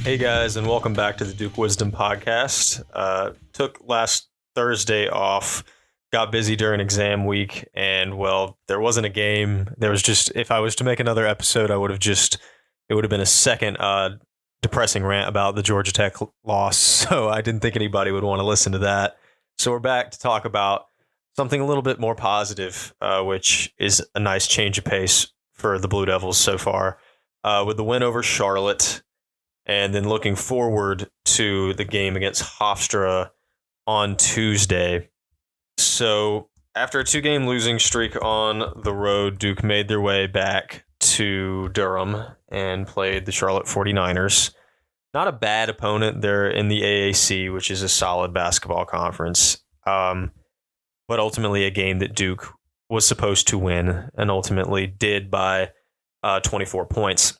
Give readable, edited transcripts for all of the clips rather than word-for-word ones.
Hey guys, and welcome back to the Duke Wisdom Podcast. Took last Thursday off, got busy during exam week, and well, there wasn't a game. There was just, if I was to make another episode, it would have been a second depressing rant about the Georgia Tech loss. So I didn't think anybody would want to listen to that. So we're back to talk about something a little bit more positive, which is a nice change of pace for the Blue Devils so far. With the win over Charlotte, and then looking forward to the game against Hofstra on Tuesday. So after a 2-game losing streak on the road, Duke made their way back to Durham and played the Charlotte 49ers. Not a bad opponent. They're in the AAC, which is a solid basketball conference. But ultimately a game that Duke was supposed to win and ultimately did by 24 points.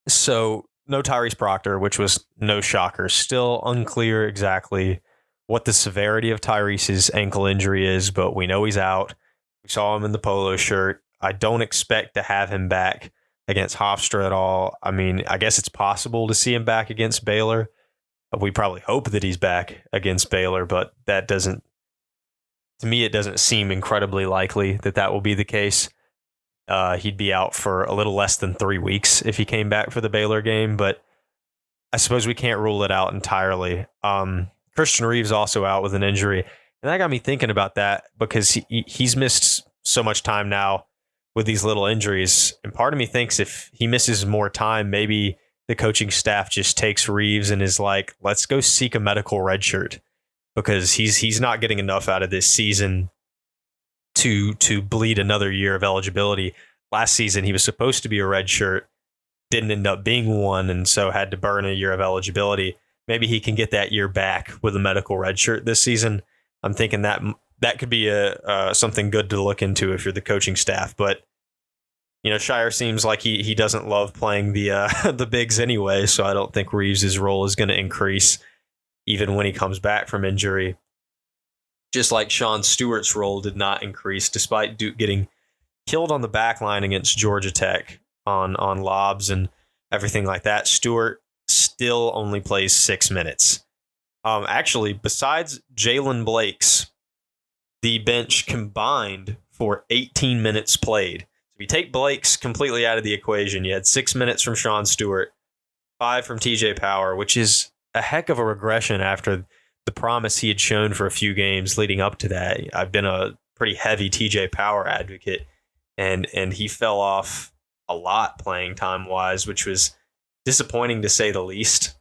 So no Tyrese Proctor, which was no shocker. Still unclear exactly what the severity of Tyrese's ankle injury is, but we know he's out. We saw him in the polo shirt. I don't expect to have him back against Hofstra at all. I mean, I guess it's possible to see him back against Baylor. We probably hope that he's back against Baylor, but that doesn't, to me, it doesn't seem incredibly likely that that will be the case. He'd be out for a little less than 3 weeks if he came back for the Baylor game, but I suppose we can't rule it out entirely. Christian Reeves also out with an injury, and that got me thinking about that because he's missed so much time now with these little injuries, and part of me thinks if he misses more time, maybe the coaching staff just takes Reeves and is like, let's go seek a medical red shirt because he's not getting enough out of this season to bleed another year of eligibility. Last season, he was supposed to be a red shirt, didn't end up being one, and so had to burn a year of eligibility. Maybe he can get that year back with a medical red shirt this season. I'm thinking that could be something good to look into if you're the coaching staff. But you know, Shire seems like he doesn't love playing the the bigs anyway, so I don't think Reeves' role is going to increase even when he comes back from injury. Just like Sean Stewart's role did not increase despite Duke getting killed on the back line against Georgia Tech on lobs and everything like that. Stewart still only plays 6 minutes. Actually, besides Jalen Blake's, the bench combined for 18 minutes played. So if you take Blake's completely out of the equation, you had 6 minutes from Sean Stewart, 5 from TJ Power, which is a heck of a regression after the promise he had shown for a few games leading up to that. I've been a pretty heavy TJ Power advocate, and he fell off a lot playing time wise, which was disappointing to say the least.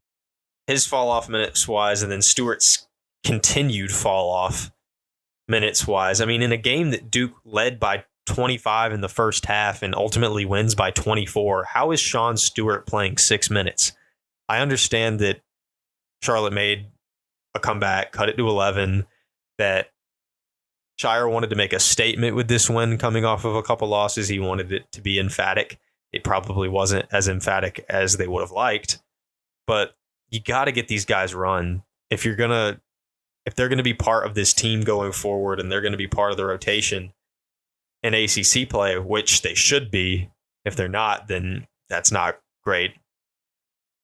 His fall off minutes wise, and then Stewart's continued fall off minutes wise. I mean, in a game that Duke led by 25 in the first half and ultimately wins by 24, how is Sean Stewart playing 6 minutes? I understand that Charlotte made a comeback, cut it to 11, that Shire wanted to make a statement with this win coming off of a couple losses. He wanted it to be emphatic. It probably wasn't as emphatic as they would have liked, but you got to get these guys run. If they're going to be part of this team going forward and they're going to be part of the rotation in ACC play, which they should be. If they're not, then that's not great.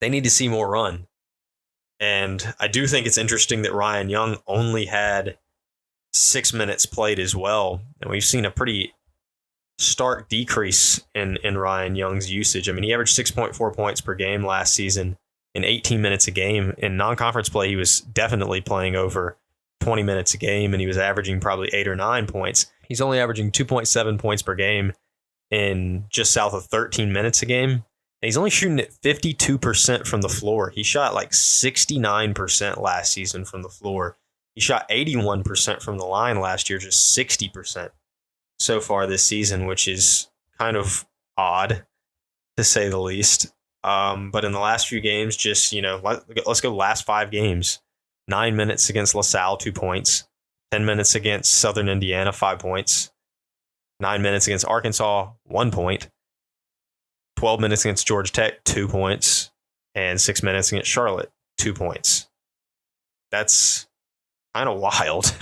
They need to see more run. And I do think it's interesting that Ryan Young only had 6 minutes played as well. And we've seen a pretty stark decrease in Ryan Young's usage. I mean, he averaged 6.4 points per game last season in 18 minutes a game. In non-conference play, he was definitely playing over 20 minutes a game, and he was averaging probably 8 or 9 points. He's only averaging 2.7 points per game in just south of 13 minutes a game. And he's only shooting at 52% from the floor. He shot like 69% last season from the floor. He shot 81% from the line last year, just 60% so far this season, which is kind of odd to say the least. But in the last few games, just, let's go last 5 games. 9 minutes against LaSalle, 2 points. 10 minutes against Southern Indiana, 5 points. 9 minutes against Arkansas, 1 point. 12 minutes against Georgia Tech, 2 points. And 6 minutes against Charlotte, 2 points. That's kind of wild.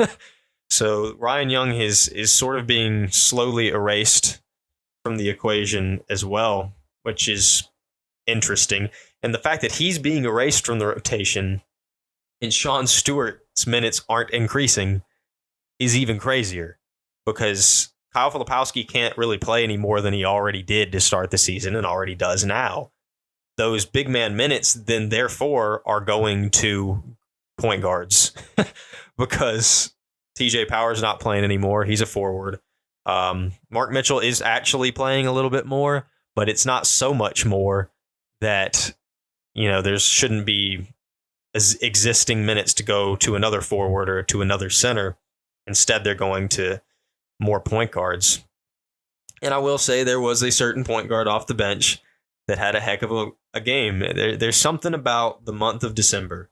So Ryan Young is sort of being slowly erased from the equation as well, which is interesting. And the fact that he's being erased from the rotation and Sean Stewart's minutes aren't increasing is even crazier, because Kyle Filipowski can't really play any more than he already did to start the season and already does now. Those big man minutes then therefore are going to point guards because TJ Power's not playing anymore. He's a forward. Mark Mitchell is actually playing a little bit more, but it's not so much more that, there shouldn't be existing minutes to go to another forward or to another center. Instead, they're going to more point guards. And I will say there was a certain point guard off the bench that had a heck of a game. There's something about the month of December.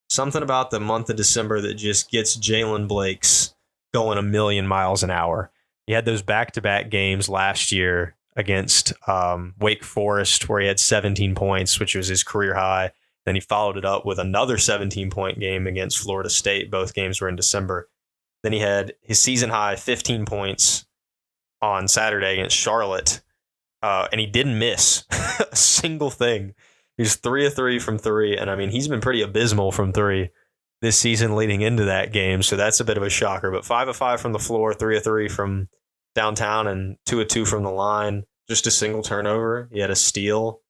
Something about the month of December that just gets Jalen Blakes going a million miles an hour. He had those back-to-back games last year against Wake Forest where he had 17 points, which was his career high. Then he followed it up with another 17-point game against Florida State. Both games were in December. Then he had his season high 15 points on Saturday against Charlotte, and he didn't miss a single thing. He's 3 of 3 from 3, and I mean, he's been pretty abysmal from 3 this season leading into that game, so that's a bit of a shocker. But 5 of 5 from the floor, 3 of 3 from downtown, and 2 of 2 from the line. Just a single turnover. He had a steal.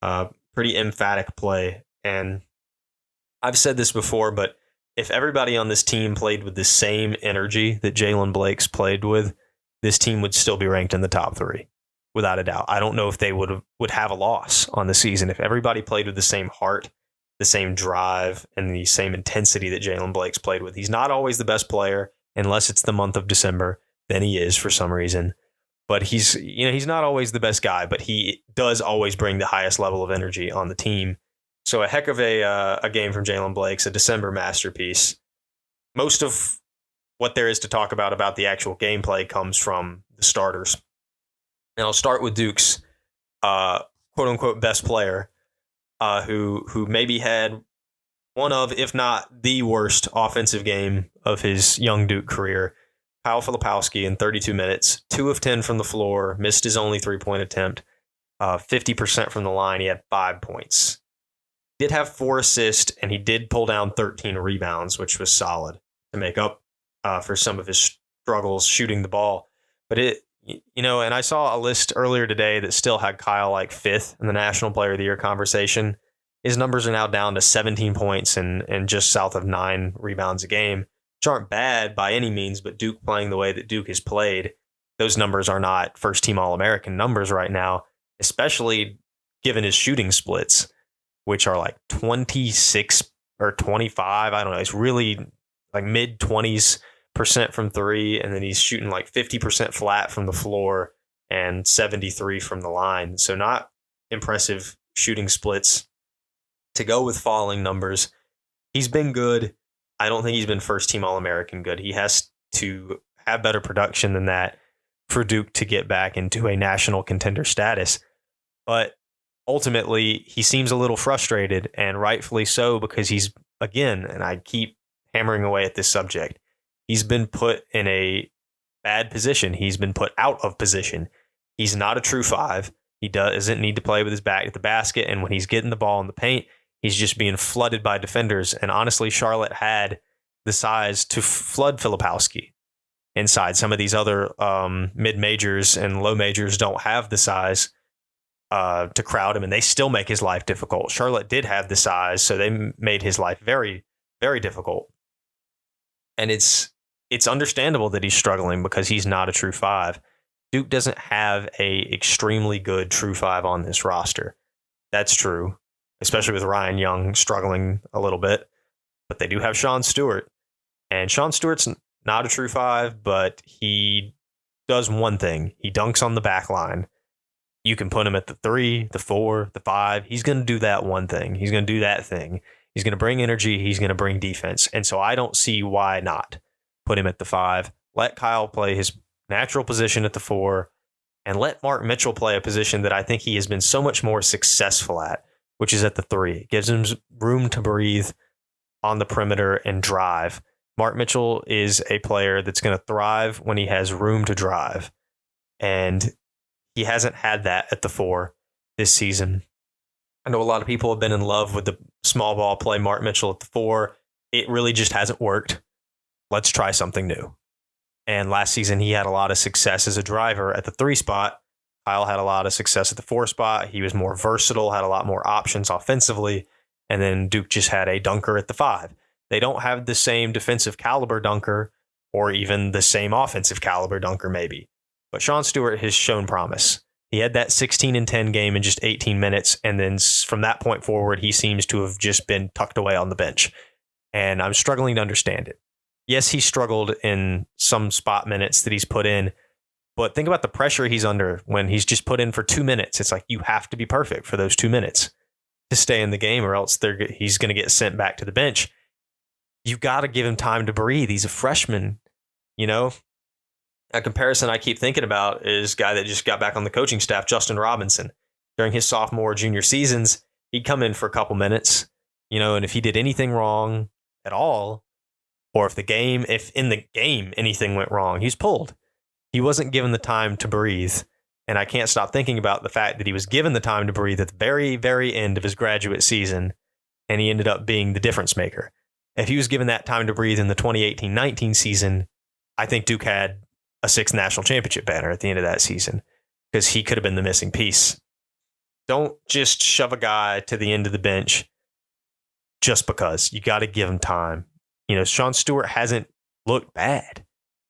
Pretty emphatic play. And I've said this before, but if everybody on this team played with the same energy that Jalen Blakes played with, this team would still be ranked in the top 3, without a doubt. I don't know if they would have a loss on the season if everybody played with the same heart, the same drive, and the same intensity that Jalen Blakes played with. He's not always the best player, unless it's the month of December. Then he is for some reason. But he's not always the best guy, but he does always bring the highest level of energy on the team. So a heck of a game from Jalen Blakes, a December masterpiece. Most of what there is to talk about the actual gameplay comes from the starters. And I'll start with Duke's quote-unquote best player, who maybe had one of, if not the worst offensive game of his young Duke career. Kyle Filipowski in 32 minutes, 2 of 10 from the floor, missed his only 3-point attempt, 50% from the line. He had 5 points. He did have 4 assists, and he did pull down 13 rebounds, which was solid to make up for some of his struggles shooting the ball. But and I saw a list earlier today that still had Kyle like 5th in the National Player of the Year conversation. His numbers are now down to 17 points and just south of 9 rebounds a game, which aren't bad by any means, but Duke playing the way that Duke has played, those numbers are not first-team All-American numbers right now, especially given his shooting splits, which are like 26 or 25. I don't know. It's really like mid-20s% from 3, and then he's shooting like 50% flat from the floor and 73 from the line. So not impressive shooting splits to go with falling numbers. He's been good. I don't think he's been first-team All-American good. He has to have better production than that for Duke to get back into a national contender status. But ultimately, he seems a little frustrated, and rightfully so, because he's, again, and I keep hammering away at this subject, he's been put in a bad position. He's been put out of position. He's not a true 5. He doesn't need to play with his back at the basket, and when he's getting the ball in the paint, he's just being flooded by defenders. And honestly, Charlotte had the size to flood Filipowski inside. Some of these other mid-majors and low majors don't have the size to crowd him, and they still make his life difficult. Charlotte did have the size, so they made his life very, very difficult. And it's understandable that he's struggling because he's not a true 5. Duke doesn't have a extremely good true 5 on this roster. That's true, especially with Ryan Young struggling a little bit. But they do have Sean Stewart. And Sean Stewart's not a true 5, but he does one thing. He dunks on the back line. You can put him at the 3, the 4, the 5. He's going to do that one thing. He's going to do that thing. He's going to bring energy. He's going to bring defense. And so I don't see why not put him at the 5. Let Kyle play his natural position at the 4, and let Mark Mitchell play a position that I think he has been so much more successful at, which is at the 3. It gives him room to breathe on the perimeter and drive. Mark Mitchell is a player that's going to thrive when he has room to drive. And he hasn't had that at the 4 this season. I know a lot of people have been in love with the small ball play, Mark Mitchell at the 4. It really just hasn't worked. Let's try something new. And last season, he had a lot of success as a driver at the 3 spot. Kyle had a lot of success at the 4 spot. He was more versatile, had a lot more options offensively. And then Duke just had a dunker at the 5. They don't have the same defensive caliber dunker or even the same offensive caliber dunker, maybe. But Sean Stewart has shown promise. He had that 16-10 game in just 18 minutes. And then from that point forward, he seems to have just been tucked away on the bench. And I'm struggling to understand it. Yes, he struggled in some spot minutes that he's put in. But think about the pressure he's under when he's just put in for 2 minutes. It's like you have to be perfect for those 2 minutes to stay in the game, or else he's going to get sent back to the bench. You've got to give him time to breathe. He's a freshman, you know. A comparison I keep thinking about is a guy that just got back on the coaching staff, Justin Robinson. During his sophomore, junior seasons, he'd come in for a couple minutes, you know, and if he did anything wrong at all, or if in the game anything went wrong, he's pulled. He wasn't given the time to breathe. And I can't stop thinking about the fact that he was given the time to breathe at the very, very end of his graduate season, and he ended up being the difference maker. If he was given that time to breathe in the 2018-19 season, I think Duke had a 6th national championship banner at the end of that season, because he could have been the missing piece. Don't just shove a guy to the end of the bench just because. You got to give him time. You know, Sean Stewart hasn't looked bad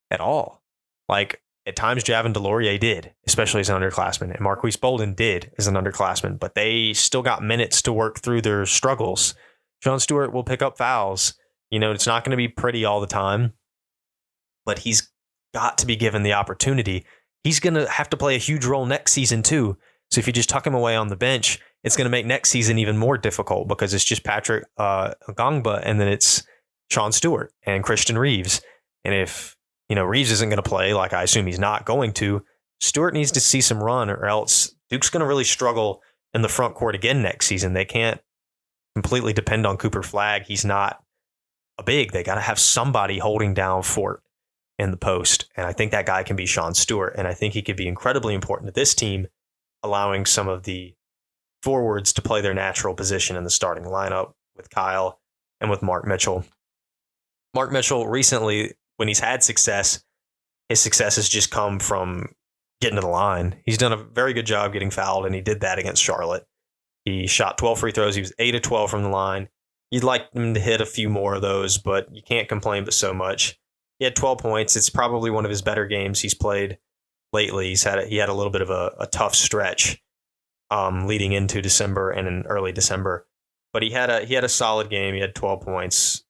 at all. Like, at times, Javin DeLaurier did, especially as an underclassman, and Marquise Bolden did as an underclassman, but they still got minutes to work through their struggles. Sean Stewart will pick up fouls. You know, it's not going to be pretty all the time, but he's got to be given the opportunity. He's going to have to play a huge role next season, too. So if you just tuck him away on the bench, it's going to make next season even more difficult, because it's just Patrick Ngangba, and then it's Sean Stewart and Christian Reeves. And if, you know, Reeves isn't going to play, like I assume he's not going to, Stewart needs to see some run, or else Duke's going to really struggle in the front court again next season. They can't completely depend on Cooper Flagg. He's not a big. They got to have somebody holding down fort in the post. And I think that guy can be Sean Stewart. And I think he could be incredibly important to this team, allowing some of the forwards to play their natural position in the starting lineup with Kyle and with Mark Mitchell. Mark Mitchell recently, when he's had success, his success has just come from getting to the line. He's done a very good job getting fouled, and he did that against Charlotte. He shot 12 free throws. He was 8 of 12 from the line. You'd like him to hit a few more of those, but you can't complain but so much. He had 12 points. It's probably one of his better games he's played lately. He had a little bit of a tough stretch leading into December and in early December, but he had a solid game. He had 12 points.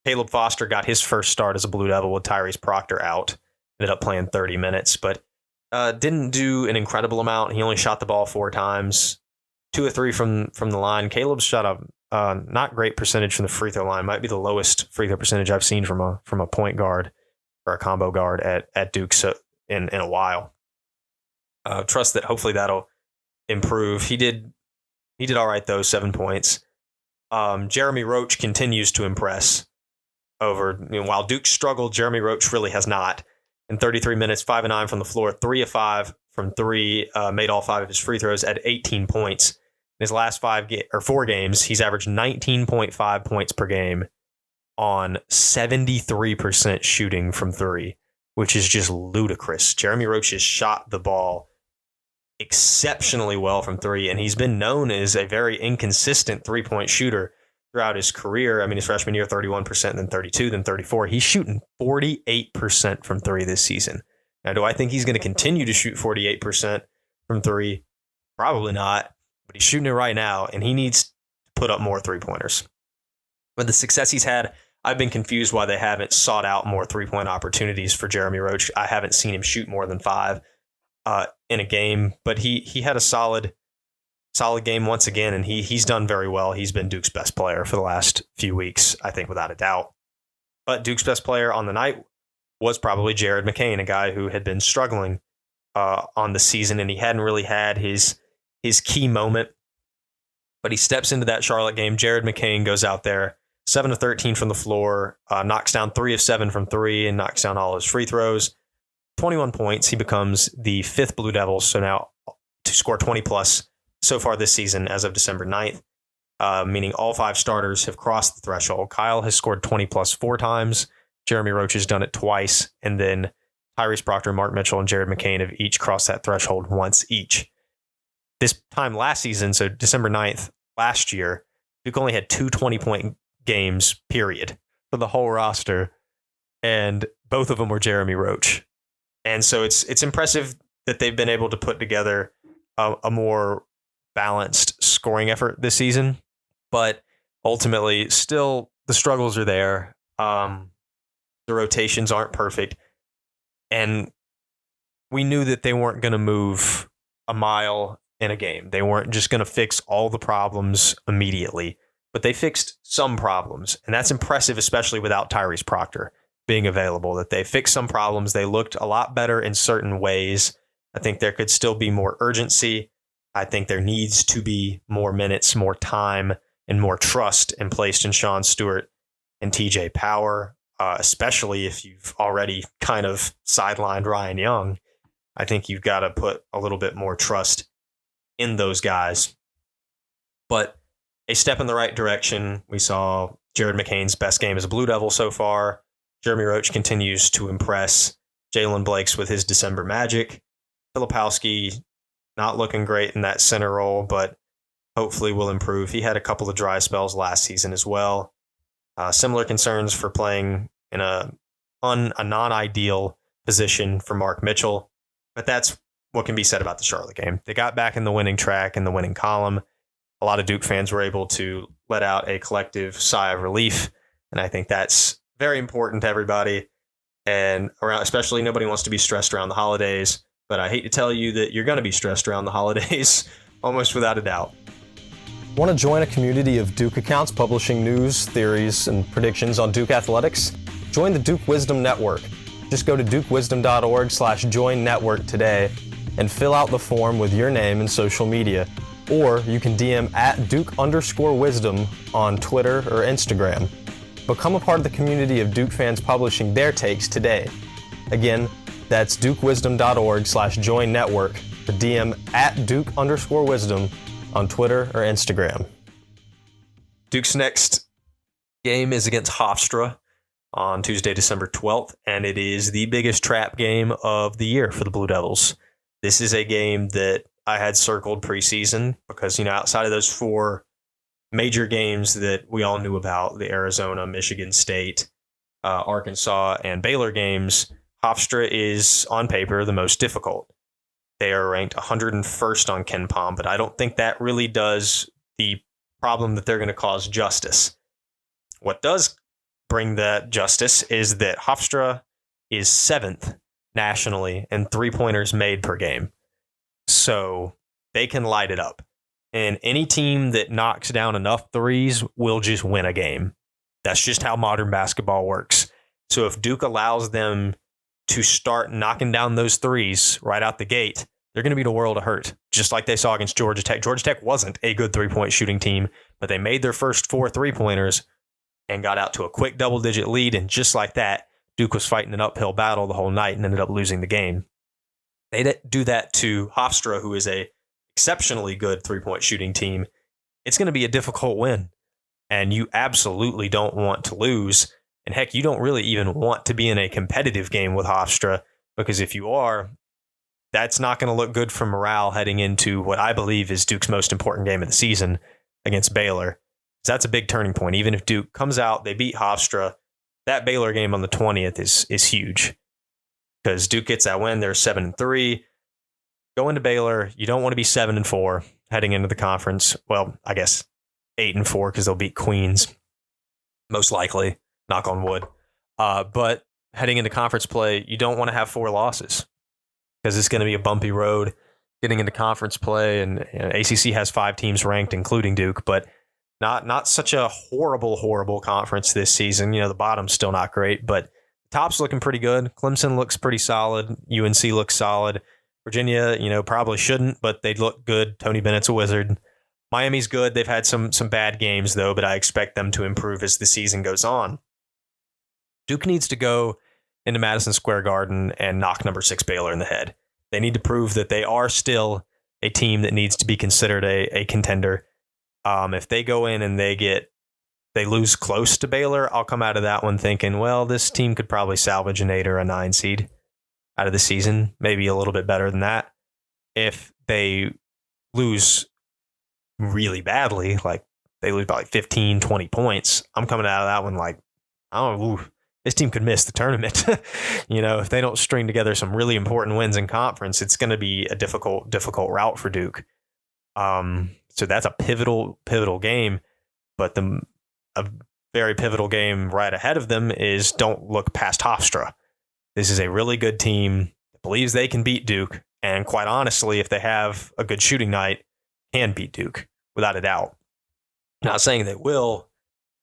Caleb Foster got his first start as a Blue Devil with Tyrese Proctor out. Ended up playing 30 minutes, but didn't do an incredible amount. He only shot the ball 4 times, 2 of 3 from the line. Caleb shot a not great percentage from the free throw line. Might be the lowest free throw percentage I've seen from a point guard or a combo guard at Duke in a while. Trust that hopefully that'll improve. He did all right though, 7 points. Jeremy Roach continues to impress. While Duke struggled, Jeremy Roach really has not. In 33 minutes, 5 of 9 from the floor, 3 of 5 from 3, made all 5 of his free throws at 18 points. In his last 4 games, he's averaged 19.5 points per game on 73% shooting from 3, which is just ludicrous. Jeremy Roach has shot the ball exceptionally well from 3, and he's been known as a very inconsistent 3-point shooter throughout his career. I mean, his freshman year, 31%, then 32, then 34. He's shooting 48% from 3 this season. Now, do I think he's going to continue to shoot 48% from 3? Probably not, but he's shooting it right now, and he needs to put up more 3-pointers. But the success he's had, I've been confused why they haven't sought out more 3-point opportunities for Jeremy Roach. I haven't seen him shoot more than 5 in a game, but he had a solid game once again, and he's done very well. He's been Duke's best player for the last few weeks, I think, without a doubt. But Duke's best player on the night was probably Jared McCain, a guy who had been struggling on the season, and he hadn't really had his key moment. But he steps into that Charlotte game. Jared McCain goes out there, 7 of 13 from the floor, knocks down 3 of 7 from 3, and knocks down all his free throws. 21 points. He becomes the 5th Blue Devil, so now to score 20 plus so far this season as of December 9th, meaning all 5 starters have crossed the threshold. Kyle has scored 20 plus 4 times. Jeremy Roach has done it twice. And then Tyrese Proctor, Mark Mitchell, and Jared McCain have each crossed that threshold once each. This time last season, so December 9th last year, Duke only had 2 20-point games, period, for the whole roster. And both of them were Jeremy Roach. And so it's impressive that they've been able to put together a more balanced scoring effort this season. But ultimately, still, the struggles are there. The rotations aren't perfect. And we knew that they weren't going to move a mile in a game. They weren't just going to fix all the problems immediately. But they fixed some problems. And that's impressive, especially without Tyrese Proctor being available, that they fixed some problems. They looked a lot better in certain ways. I think there could still be more urgency. I think there needs to be more minutes, more time, and more trust in placed in Sean Stewart and TJ Power, especially if you've already kind of sidelined Ryan Young. I think you've got to put a little bit more trust in those guys. But a step in the right direction. We saw Jared McCain's best game as a Blue Devil so far. Jeremy Roach continues to impress. Jalen Blakes with his December magic. Filipowski not looking great in that center role, but hopefully will improve. He had a couple of dry spells last season as well. Similar concerns for playing in a non-ideal position for Mark Mitchell, but that's what can be said about the Charlotte game. They got back in the winning track in the winning column. A lot of Duke fans were able to let out a collective sigh of relief, and I think that's very important to everybody. And around, especially, nobody wants to be stressed around the holidays, but I hate to tell you that you're going to be stressed around the holidays almost without a doubt. Want to join a community of Duke accounts publishing news, theories, and predictions on Duke athletics? Join the Duke Wisdom Network. Just go to dukewisdom.org/join network today and fill out the form with your name and social media. Or you can DM at Duke_wisdom on Twitter or Instagram. Become a part of the community of Duke fans publishing their takes today. Again, that's dukewisdom.org/join network or DM at Duke_wisdom on Twitter or Instagram. Duke's next game is against Hofstra on Tuesday, December 12th, and it is the biggest trap game of the year for the Blue Devils. This is a game that I had circled preseason because, outside of those 4 major games that we all knew about, the Arizona, Michigan State, Arkansas, and Baylor games, Hofstra is, on paper, the most difficult. They are ranked 101st on KenPom, but I don't think that really does the problem that they're going to cause justice. What does bring that justice is that Hofstra is 7th nationally in 3-pointers made per game. So they can light it up. And any team that knocks down enough threes will just win a game. That's just how modern basketball works. So if Duke allows them to start knocking down those threes right out the gate, they're going to be the world of hurt, just like they saw against Georgia Tech. Georgia Tech wasn't a good 3-point shooting team, but they made their first 4 3-pointers and got out to a quick double-digit lead. And just like that, Duke was fighting an uphill battle the whole night and ended up losing the game. They do that to Hofstra, who is a exceptionally good 3-point shooting team. It's going to be a difficult win, and you absolutely don't want to lose. And heck, you don't really even want to be in a competitive game with Hofstra, because if you are, that's not going to look good for morale heading into what I believe is Duke's most important game of the season against Baylor. So that's a big turning point. Even if Duke comes out, they beat Hofstra, that Baylor game on the 20th is huge, because Duke gets that win. They're 7-3. Go into Baylor. You don't want to be 7-4 heading into the conference. Well, I guess 8-4 because they'll beat Queens, most likely. Knock on wood. But heading into conference play, you don't want to have 4 losses because it's going to be a bumpy road getting into conference play. And ACC has 5 teams ranked, including Duke, but not such a horrible conference this season. The bottom's still not great, but the top's looking pretty good. Clemson looks pretty solid. UNC looks solid. Virginia, probably shouldn't, but they look good. Tony Bennett's a wizard. Miami's good. They've had some bad games, though, but I expect them to improve as the season goes on. Duke needs to go into Madison Square Garden and knock number 6 Baylor in the head. They need to prove that they are still a team that needs to be considered a contender. If they go in and they lose close to Baylor, I'll come out of that one thinking, well, this team could probably salvage an 8 or a 9 seed out of the season, maybe a little bit better than that. If they lose really badly, like they lose by like 15, 20 points, I'm coming out of that one like, this team could miss the tournament. If they don't string together some really important wins in conference, it's going to be a difficult route for Duke. So that's a pivotal game, but a very pivotal game right ahead of them is don't look past Hofstra. This is a really good team that believes they can beat Duke, and quite honestly, if they have a good shooting night, can beat Duke without a doubt. Not saying they will,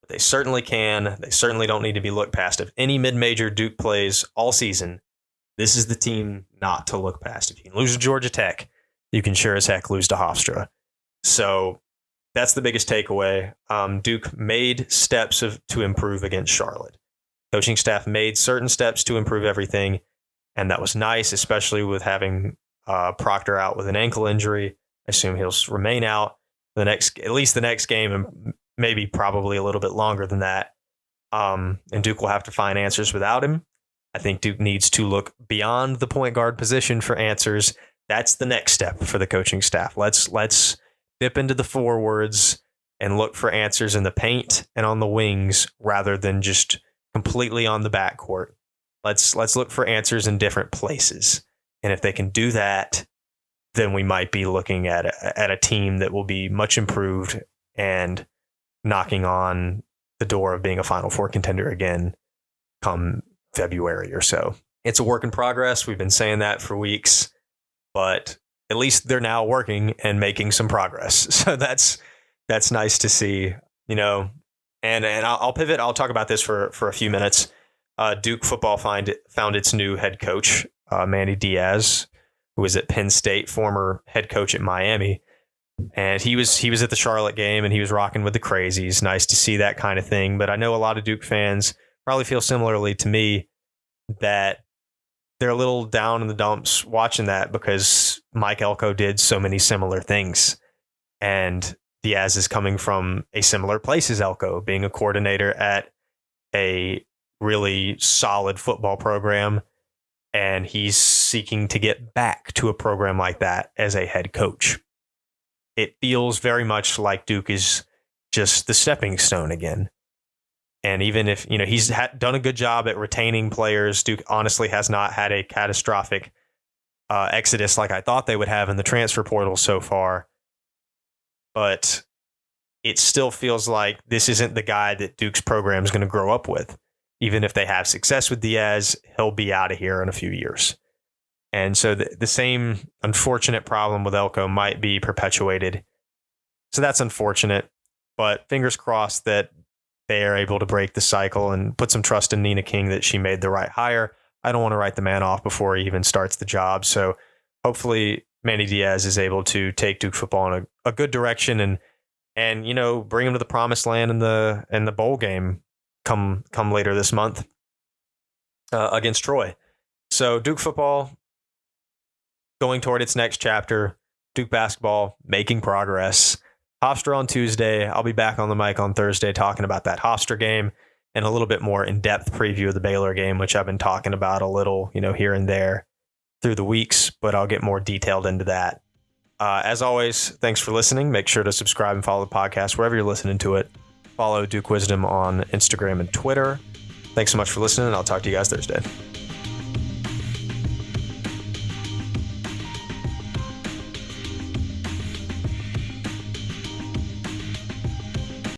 but they certainly can. They certainly don't need to be looked past. If any mid-major Duke plays all season, this is the team not to look past. If you can lose to Georgia Tech, you can sure as heck lose to Hofstra. So that's the biggest takeaway. Duke made steps to improve against Charlotte. Coaching staff made certain steps to improve everything, and that was nice, especially with having Proctor out with an ankle injury. I assume he'll remain out at least the next game, and maybe probably a little bit longer than that. And Duke will have to find answers without him. I think Duke needs to look beyond the point guard position for answers. That's the next step for the coaching staff. Let's dip into the forwards and look for answers in the paint and on the wings rather than just completely on the backcourt. Let's look for answers in different places. And if they can do that, then we might be looking at a team that will be much improved and knocking on the door of being a Final Four contender again come February or so. It's a work in progress. We've been saying that for weeks, but at least they're now working and making some progress. So that's nice to see, and I'll pivot. I'll talk about this for a few minutes. Duke football found its new head coach, Manny Diaz, who was at Penn State, former head coach at Miami. And he was at the Charlotte game and he was rocking with the crazies. Nice to see that kind of thing. But I know a lot of Duke fans probably feel similarly to me that they're a little down in the dumps watching that because Mike Elko did so many similar things. And Diaz is coming from a similar place as Elko, being a coordinator at a really solid football program. And he's seeking to get back to a program like that as a head coach. It feels very much like Duke is just the stepping stone again. And even if, he's done a good job at retaining players, Duke honestly has not had a catastrophic exodus like I thought they would have in the transfer portal so far. But it still feels like this isn't the guy that Duke's program is going to grow up with. Even if they have success with Diaz, he'll be out of here in a few years. And so the same unfortunate problem with Elko might be perpetuated. So that's unfortunate, but fingers crossed that they are able to break the cycle and put some trust in Nina King that she made the right hire. I don't want to write the man off before he even starts the job. So hopefully Manny Diaz is able to take Duke football in a good direction and bring him to the promised land in the bowl game come later this month against Troy. So Duke football going toward its next chapter. Duke basketball making progress. Hofstra on Tuesday. I'll be back on the mic on Thursday talking about that Hofstra game and a little bit more in-depth preview of the Baylor game, which I've been talking about a little, here and there through the weeks, but I'll get more detailed into that. As always, thanks for listening. Make sure to subscribe and follow the podcast wherever you're listening to it. Follow Duke Wisdom on Instagram and Twitter. Thanks so much for listening, and I'll talk to you guys Thursday.